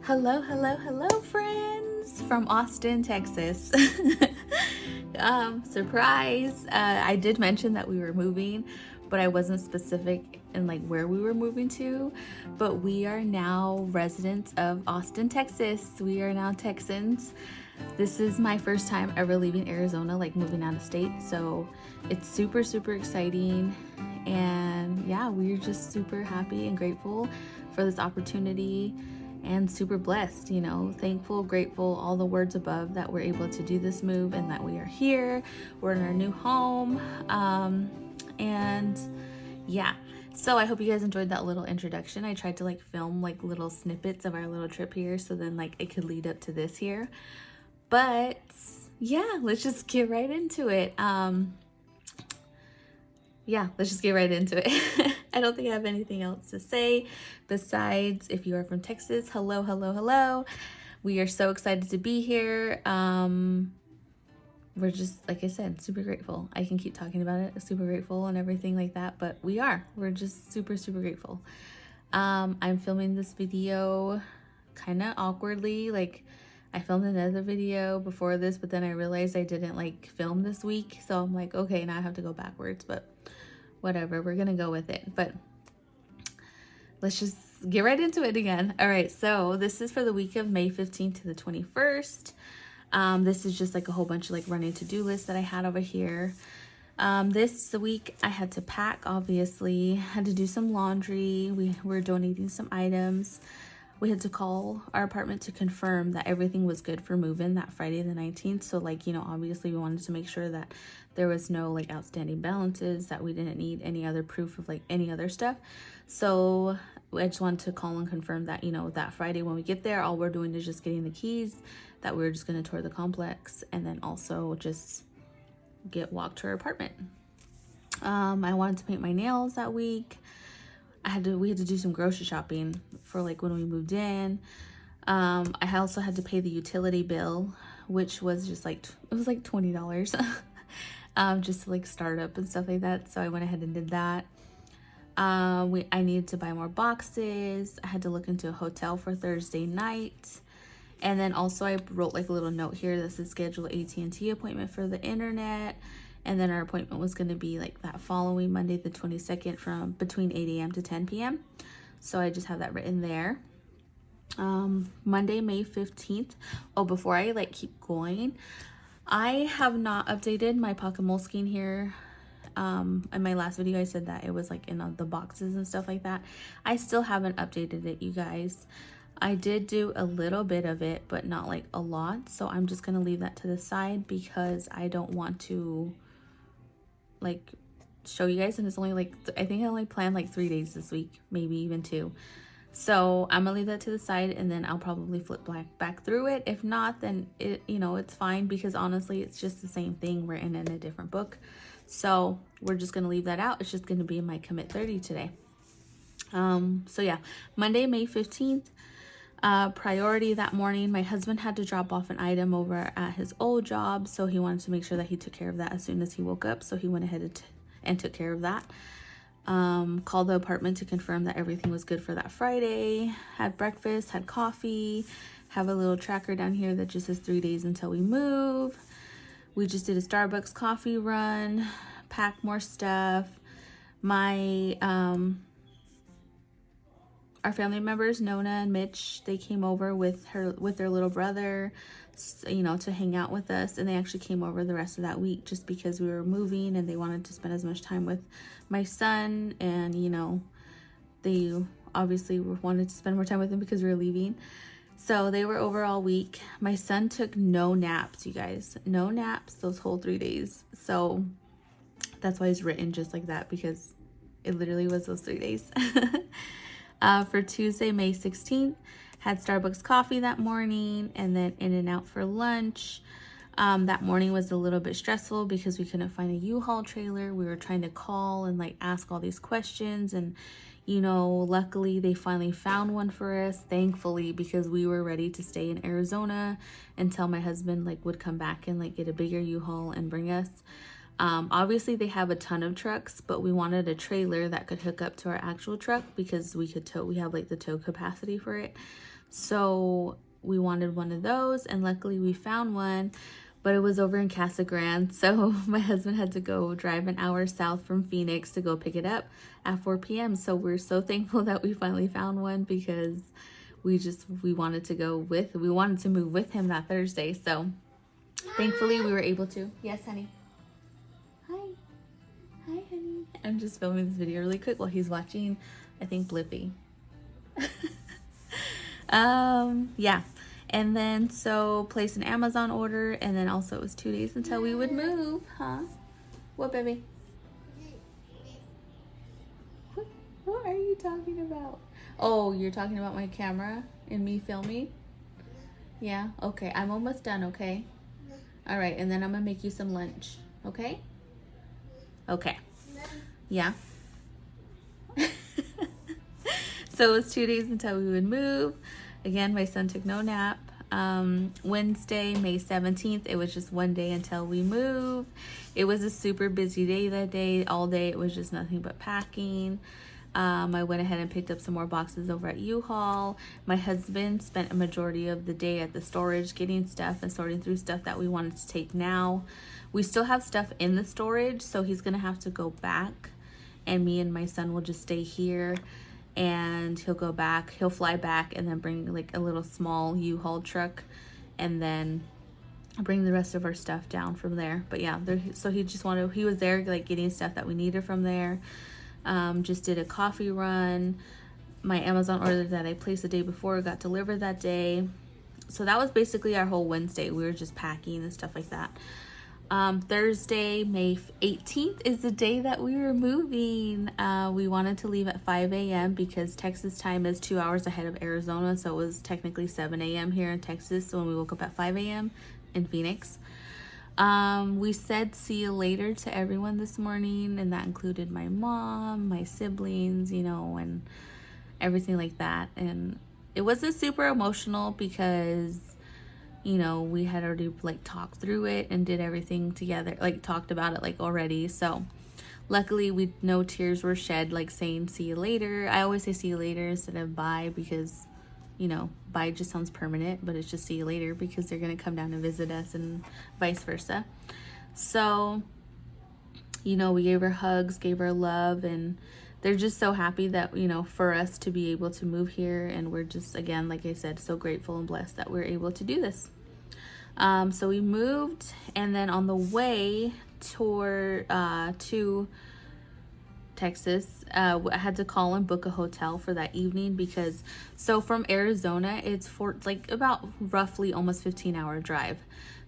Hello, hello, hello, friends from Austin, Texas. Surprise! I did mention that we were moving, but I wasn't specific in like where we were moving to. But we are now residents of Austin, Texas. We are now Texans. This is my first time ever leaving Arizona, like moving out of state. So it's super, super exciting. And yeah, we're just super happy and grateful for this opportunity and super blessed, thankful, grateful, all the words above that we're able to do this move and that we are here. We're in our new home. And yeah, so I hope you guys enjoyed that little introduction. I tried to like film like little snippets of our little trip here so then like it could lead up to this here. But yeah, let's just get right into it. Let's just get right into it. I don't think I have anything else to say besides if you are from Texas, hello, hello, hello. We are so excited to be here. We're just, like I said, super grateful. I can keep talking about it, super grateful and everything like that, but we're just super, super grateful. I'm filming this video kind of awkwardly. Like I filmed another video before this, but then I realized I didn't like film this week. So I'm like, okay, now I have to go backwards, but whatever, we're gonna go with it. But let's just get right into it again. All right, so this is for the week of May 15th to the 21st. This is just like a whole bunch of like running to-do lists that I had over here. This week I had to pack, obviously, had to do some laundry. We were donating some items. We had to call our apartment to confirm that everything was good for move-in that Friday the 19th. So like, obviously we wanted to make sure that there was no like outstanding balances, that we didn't need any other proof of like any other stuff. So I just wanted to call and confirm that, that Friday when we get there, all we're doing is just getting the keys, that we're just going to tour the complex and then also just walk to our apartment. I wanted to paint my nails that week. We had to do some grocery shopping for like when we moved in. I also had to pay the utility bill, which was just like, it was like $20, just to like start up and stuff like that. So I went ahead and did that. I needed to buy more boxes. I had to look into a hotel for Thursday night. And then also I wrote like a little note here that says schedule AT&T appointment for the internet. And then our appointment was going to be like that following Monday, the 22nd from between 8 a.m. to 10 p.m. So I just have that written there. Monday, May 15th. Oh, before I like keep going, I have not updated my pocket moleskine here. In my last video, I said that it was like in the boxes and stuff like that. I still haven't updated it, you guys. I did do a little bit of it, but not like a lot. So I'm just going to leave that to the side because I don't want to like show you guys. And it's only like, I think I only planned like 3 days this week, maybe even 2. So I'm gonna leave that to the side and then I'll probably flip back through it. If not, then it's fine because honestly, it's just the same thing. We're in a different book. So we're just gonna leave that out. It's just gonna be in my Commit30 today. So yeah, Monday, May 15th. Priority that morning, my husband had to drop off an item over at his old job, so he wanted to make sure that he took care of that as soon as he woke up, so he went ahead and took care of that. Called the apartment to confirm that everything was good for that Friday, had breakfast, had coffee, have a little tracker down here that just says 3 days until we move. We just did a Starbucks coffee run, pack more stuff. Our family members, Nona and Mitch, they came over with their little brother, to hang out with us. And they actually came over the rest of that week just because we were moving and they wanted to spend as much time with my son. And, they obviously wanted to spend more time with him because we were leaving. So they were over all week. My son took no naps, you guys. No naps those whole 3 days. So that's why it's written just like that, because it literally was those 3 days. For Tuesday, May 16th, had Starbucks coffee that morning and then In-N-Out for lunch. That morning was a little bit stressful because we couldn't find a U-Haul trailer. We were trying to call and like ask all these questions and, luckily they finally found one for us, thankfully, because we were ready to stay in Arizona until my husband like would come back and like get a bigger U-Haul and bring us. Obviously they have a ton of trucks, but we wanted a trailer that could hook up to our actual truck because we have like the tow capacity for it. So we wanted one of those, and luckily we found one, but it was over in Casa Grande. So my husband had to go drive an hour south from Phoenix to go pick it up at 4 p.m. So we're so thankful that we finally found one, because we wanted to move with him that Thursday. So thankfully we were able to. Yes, honey. Hi, honey. I'm just filming this video really quick while he's watching, I think, Blippi. Yeah. And then so placed an Amazon order, and then also it was 2 days until we would move, huh? What, baby? What are you talking about? Oh, you're talking about my camera and me filming? Yeah, okay. I'm almost done, okay? All right, and then I'm gonna make you some lunch, okay? Okay. Yeah. So it was 2 days until we would move. Again, my son took no nap. Wednesday, May 17th, it was just 1 day until we move. It was a super busy day that day. All day it was just nothing but packing. I went ahead and picked up some more boxes over at U-Haul. My husband spent a majority of the day at the storage getting stuff and sorting through stuff that we wanted to take now. We still have stuff in the storage, so he's gonna have to go back, and me and my son will just stay here, and he'll fly back and then bring like a little small U-Haul truck, and then bring the rest of our stuff down from there. But yeah, so he was there like getting stuff that we needed from there. Just did a coffee run. My Amazon order that I placed the day before got delivered that day. So that was basically our whole Wednesday. We were just packing and stuff like that. Thursday, May 18th is the day that we were moving. We wanted to leave at 5 a.m. because Texas time is 2 hours ahead of Arizona. So it was technically 7 a.m. here in Texas. So when we woke up at 5 a.m. in Phoenix. We said see you later to everyone this morning, and that included my mom, my siblings, you know, and everything like that. And it wasn't super emotional because, you know, we had already like talked through it and did everything together, like talked about it like already. So luckily no tears were shed like saying see you later. I always say see you later instead of bye, because, you know, bye just sounds permanent, but it's just see you later because they're gonna come down and visit us and vice versa. So, you know, we gave her hugs, gave her love, and they're just so happy that, you know, for us to be able to move here. And we're just, again, like I said, so grateful and blessed that we're able to do this. So we moved, and then on the way to Texas, I had to call and book a hotel for that evening because, so from Arizona, it's like about roughly almost 15-hour drive.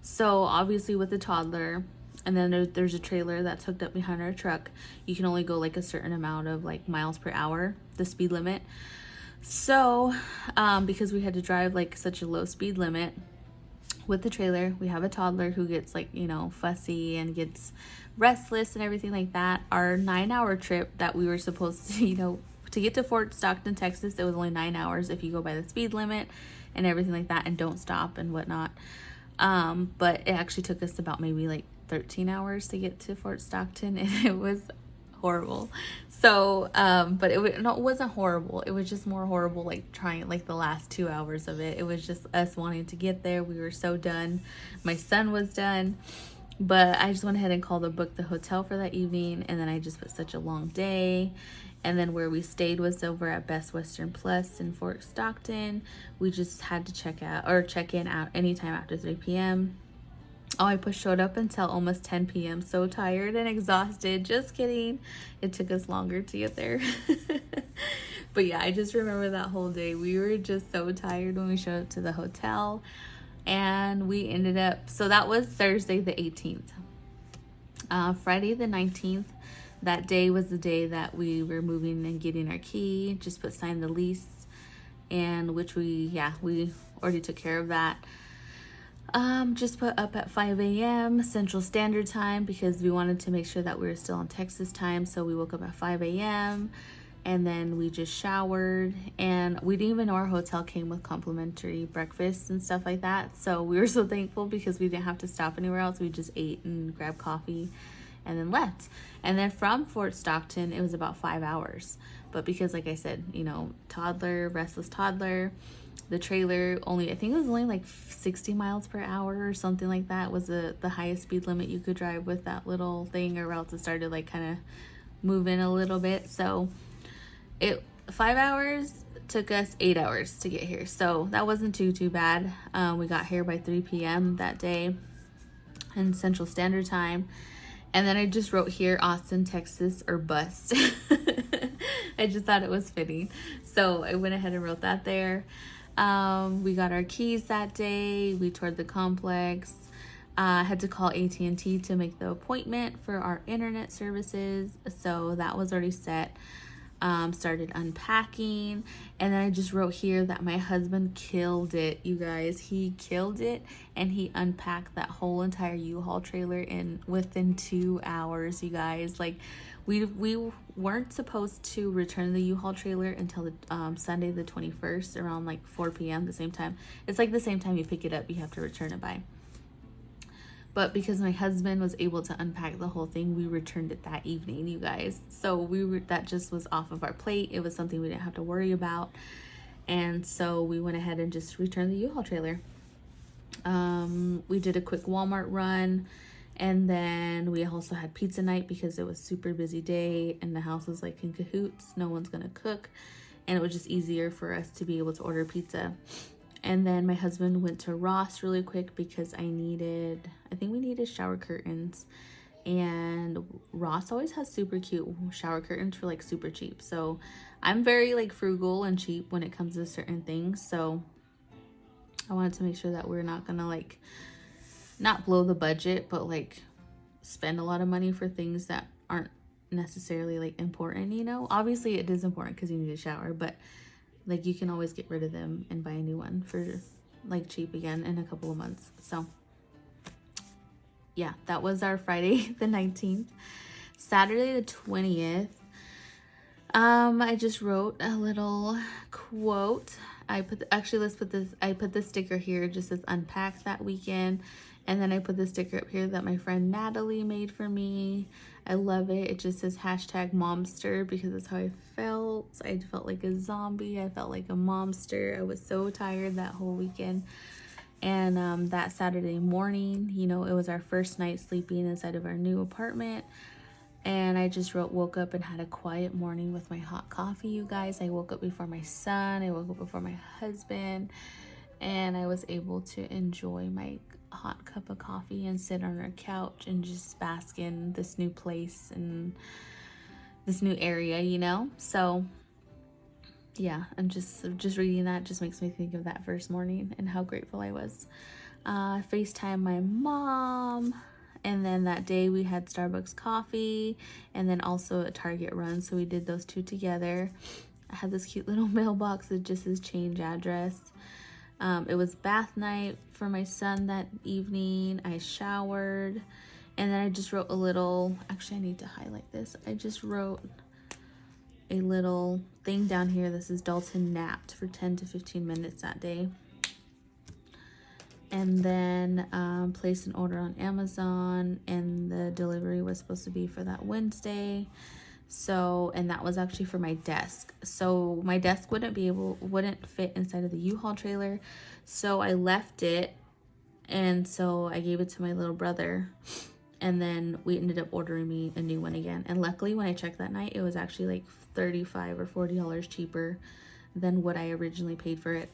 So obviously with the toddler, and then there's a trailer that's hooked up behind our truck, you can only go like a certain amount of like miles per hour, the speed limit. So because we had to drive like such a low speed limit with the trailer, we have a toddler who gets like, you know, fussy and gets restless and everything like that. Our 9-hour trip that we were supposed to, you know, to get to Fort Stockton, Texas, it was only 9 hours if you go by the speed limit and everything like that and don't stop and whatnot. But it actually took us about maybe like 13 hours to get to Fort Stockton, and it was horrible. So but it wasn't horrible, it was just more horrible like trying like the last 2 hours of it. It was just us wanting to get there. We were so done, my son was done, but I just went ahead and called or booked the hotel for that evening. And then I just put such a long day, and then where we stayed was over at Best Western Plus in Fort Stockton. We just had to check in out anytime after 3 p.m. Oh, I showed up until almost 10 p.m. So tired and exhausted. Just kidding. It took us longer to get there. But yeah, I just remember that whole day. We were just so tired when we showed up to the hotel. And we ended up, so that was Thursday the 18th. Friday the 19th, that day was the day that we were moving and getting our key. Just signed the lease. And which we already took care of that. Just put up at 5 a.m. Central Standard Time because we wanted to make sure that we were still on Texas time. So we woke up at 5 a.m. and then we just showered, and we didn't even know our hotel came with complimentary breakfast and stuff like that. So we were so thankful because we didn't have to stop anywhere else. We just ate and grabbed coffee and then left. And then from Fort Stockton, it was about 5 hours. But because, like I said, you know, toddler, restless toddler, the trailer only, I think it was only like 60 miles per hour or something like that was the highest speed limit you could drive with that little thing, or else it started like kind of moving a little bit. So 5 hours took us 8 hours to get here. So that wasn't too bad. We got here by 3 p.m. that day in Central Standard Time. And then I just wrote here, Austin, Texas, or bust. I just thought it was fitting. So I went ahead and wrote that there. We got our keys that day. We toured the complex. Had to call AT&T to make the appointment for our internet services. So that was already set. Started unpacking, and then I just wrote here that my husband killed it, you guys. He killed it, and he unpacked that whole entire U-Haul trailer within 2 hours, you guys. Like, we weren't supposed to return the U-Haul trailer until the Sunday the 21st around like 4 p.m. the same time. It's like the same time you pick it up, you have to return it by. But because my husband was able to unpack the whole thing, we returned it that evening, you guys. So that just was off of our plate. It was something we didn't have to worry about. And so we went ahead and just returned the U-Haul trailer. We did a quick Walmart run. And then we also had pizza night because it was a super busy day and the house was like in cahoots. No one's going to cook. And it was just easier for us to be able to order pizza. And then my husband went to Ross really quick because I think we needed shower curtains. And Ross always has super cute shower curtains for like super cheap. So I'm very like frugal and cheap when it comes to certain things. So I wanted to make sure that we're not gonna like, not blow the budget, but like spend a lot of money for things that aren't necessarily like important, you know? Obviously it is important because you need a shower, but like you can always get rid of them and buy a new one for like cheap again in a couple of months. So yeah, that was our Friday the 19th. Saturday the 20th, I just wrote a little quote. I put the sticker here, it just says unpack that weekend. And then I put the sticker up here that my friend Natalie made for me. I love it. It just says hashtag momster because that's how I felt. I felt like a zombie. I felt like a momster. I was so tired that whole weekend. And that Saturday morning, you know, it was our first night sleeping inside of our new apartment. And I just woke up and had a quiet morning with my hot coffee, you guys. I woke up before my son. I woke up before my husband. And I was able to enjoy my hot cup of coffee and sit on our couch and just bask in this new place and this new area, you know? So yeah, I'm just reading that just makes me think of that first morning and how grateful I was. FaceTime my mom, and then that day we had Starbucks coffee and then also a Target run, so we did those two together. I had this cute little mailbox that just says change address. It was bath night for my son that evening. I showered, and then I just wrote a little, actually I need to highlight this. I just wrote a little thing down here. This is Dalton napped for 10 to 15 minutes that day. And then placed an order on Amazon, and the delivery was supposed to be for that Wednesday. So, and that was actually for my desk. So my desk wouldn't fit inside of the U-Haul trailer. So I left it, and so I gave it to my little brother, and then we ended up ordering me a new one again. And luckily when I checked that night, it was actually like $35 or $40 cheaper than what I originally paid for it.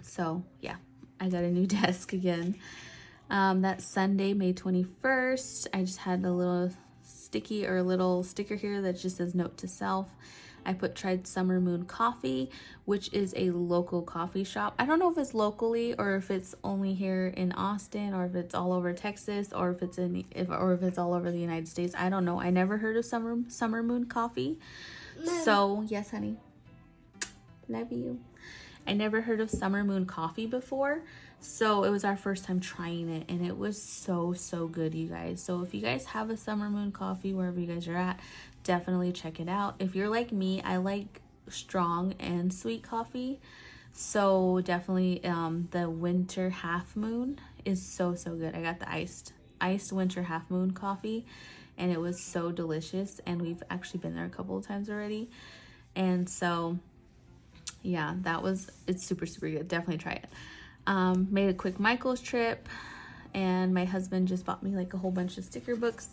So yeah, I got a new desk again. That Sunday, May 21st, I just had a little sticker here that just says note to self. I tried Summer Moon Coffee, which is a local coffee shop. I don't know if it's locally or if it's only here in Austin, or if it's all over Texas, or if it's all over the United States. I don't know. I never heard of Summer Moon Coffee. So yes, honey, love you. I never heard of Summer Moon Coffee before, so it was our first time trying it, and it was so good, you guys. So if you guys have a Summer Moon Coffee wherever you guys are at, definitely check it out. If you're like me, I like strong and sweet coffee, so definitely the Winter Half Moon is so good. I got the iced Winter Half Moon coffee, and it was so delicious, and we've actually been there a couple of times already. And so yeah, it's super, super good. Definitely try it. Made a quick Michael's trip, and my husband just bought me like a whole bunch of sticker books.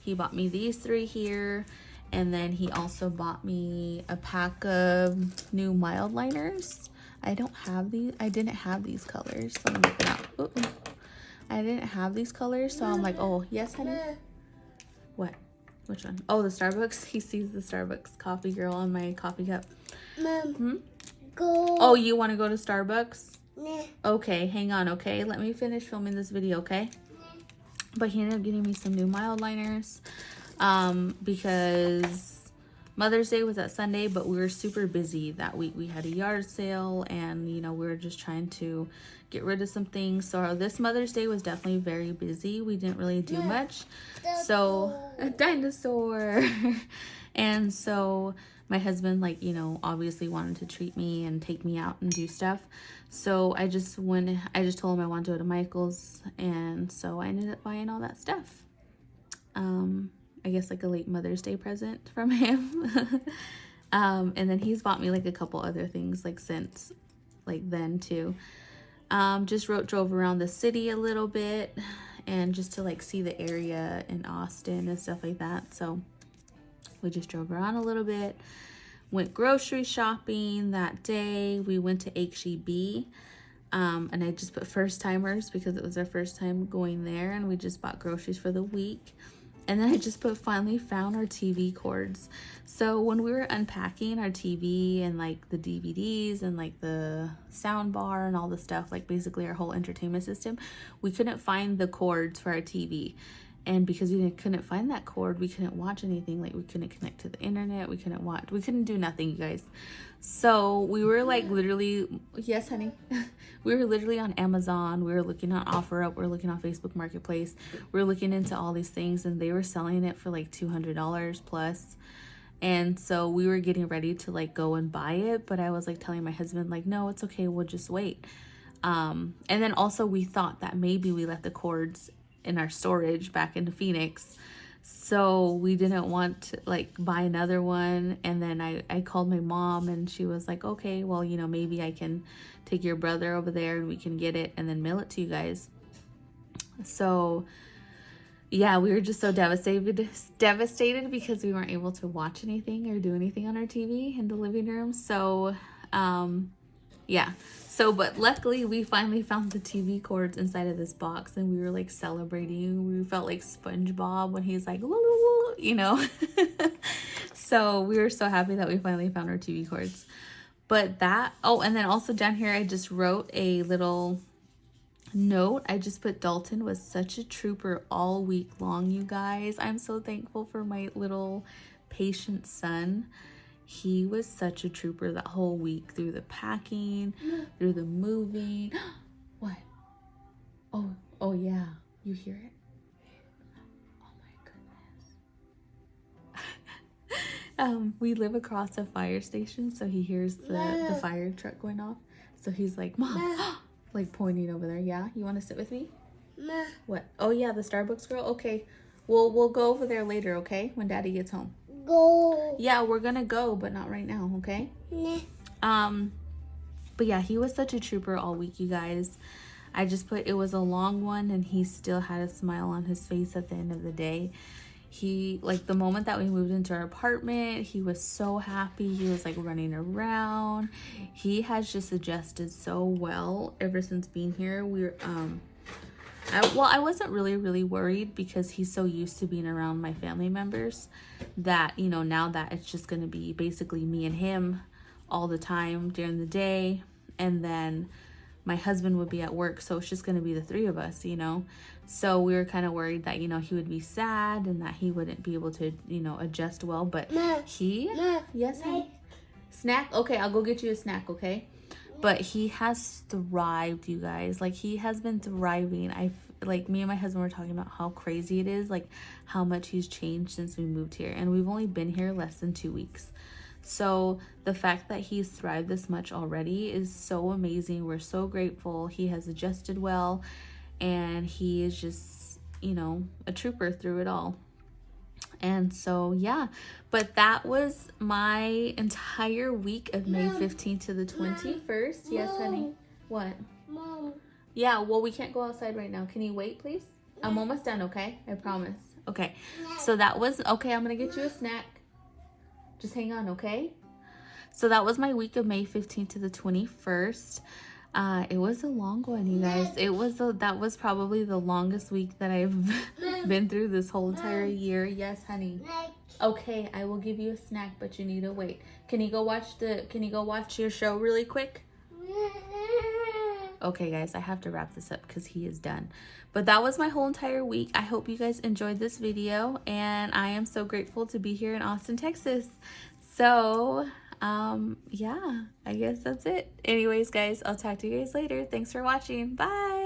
He bought me these 3 here, and then he also bought me a pack of new mild liners. I didn't have these colors. Let me look it up. Uh-oh. I didn't have these colors, so I'm like, oh, yes, honey? What? Which one? Oh, the Starbucks. He sees the Starbucks coffee girl on my coffee cup. Mom, go. Oh, you want to go to Starbucks? Nah. Okay, hang on, okay? Let me finish filming this video, okay? But he ended up getting me some new mild liners because Mother's Day was that Sunday, but we were super busy that week. We had a yard sale, and, you know, we were just trying to get rid of some things. So this Mother's Day was definitely very busy. We didn't really do much. So, a dinosaur. And so my husband, like, you know, obviously wanted to treat me and take me out and do stuff. So I just told him I wanted to go to Michael's, and so I ended up buying all that stuff. I guess like a late Mother's Day present from him. And then he's bought me like a couple other things like since like then too. Just drove around the city a little bit, and just to like see the area in Austin and stuff like that. So we just drove around a little bit. Went grocery shopping that day. We went to H-E-B, and I just put first timers because it was our first time going there, and we just bought groceries for the week. And then I just finally found our TV cords. So when we were unpacking our TV and like the DVDs and like the sound bar and all the stuff, like basically our whole entertainment system, we couldn't find the cords for our TV. And because we couldn't find that cord, we couldn't watch anything. Like we couldn't connect to the internet. We couldn't do nothing, you guys. So we were like literally, yes, honey. We were literally on Amazon. We were looking on OfferUp. We were looking on Facebook Marketplace. We were looking into all these things, and they were selling it for like $200 plus. And so we were getting ready to like go and buy it. But I was like telling my husband, like, no, it's okay. We'll just wait. And then also we thought that maybe we left the cords in our storage back in Phoenix, so we didn't want to like buy another one. And then I called my mom, and she was like, okay, well, you know, maybe I can take your brother over there and we can get it and then mail it to you guys. So yeah, we were just so devastated because we weren't able to watch anything or do anything on our TV in the living room. So yeah. So, but luckily we finally found the TV cords inside of this box, and we were like celebrating. We felt like SpongeBob when he's like, you know. So we were so happy that we finally found our TV cords. But and then also down here, I just wrote a little note. I just put Dalton was such a trooper all week long, you guys. I'm so thankful for my little patient son. He was such a trooper that whole week, through the packing, through the moving. What? Oh yeah. You hear it? Oh my goodness. We live across a fire station, so he hears the fire truck going off. So he's like, Mom, like pointing over there. Yeah, you want to sit with me? What? Oh yeah, the Starbucks girl? Okay. We'll go over there later, okay? When Daddy gets home. Go. Yeah, we're gonna go, but not right now, okay? Nah. But yeah, he was such a trooper all week, you guys. I just put it was a long one, and he still had a smile on his face at the end of the day. He, like, the moment that we moved into our apartment, he was so happy. He was like running around. He has just adjusted so well ever since being here. I wasn't really worried because he's so used to being around my family members that, you know, now that it's just going to be basically me and him all the time during the day, and then my husband would be at work, so it's just going to be the 3 of us, you know. So we were kind of worried that, you know, he would be sad and that he wouldn't be able to, you know, adjust well, but yes, honey. Snack? Okay, I'll go get you a snack, okay? But he has thrived, you guys. Like, he has been thriving. Like, me and my husband were talking about how crazy it is, like, how much he's changed since we moved here. And we've only been here less than 2 weeks. So the fact that he's thrived this much already is so amazing. We're so grateful. He has adjusted well. And he is just, you know, a trooper through it all. And so, yeah, but that was my entire week of May 15th to the 21st. Yes, honey. What? Mom. Yeah, well, we can't go outside right now. Can you wait, please? I'm almost done, okay? I promise. Okay, so that was, okay, I'm going to get you a snack. Just hang on, okay? So that was my week of May 15th to the 21st. It was a long one, you guys. That was probably the longest week that I've been through this whole entire year. Yes, honey. Okay, I will give you a snack, but you need to wait. Can you go watch your show really quick? Okay, guys, I have to wrap this up because he is done. But that was my whole entire week. I hope you guys enjoyed this video, and I am so grateful to be here in Austin, Texas. So, yeah, I guess that's it. Anyways, guys, I'll talk to you guys later. Thanks for watching. Bye.